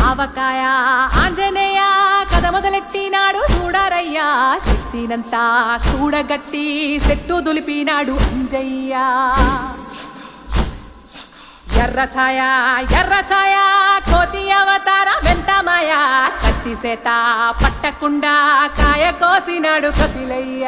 ఆవకాయ ఆంజనేయ కథ మొదలెట్టినాడు చూడారయ్యా శక్తినంతా చూడగట్టి చెట్టు దులిపినాడు అంజయ్య ఎర్ర ఛాయ కోతి అవతార వెంటమాయ కత్తి సేత పట్టకుండా కాయ కోసినాడు కపిలయ్య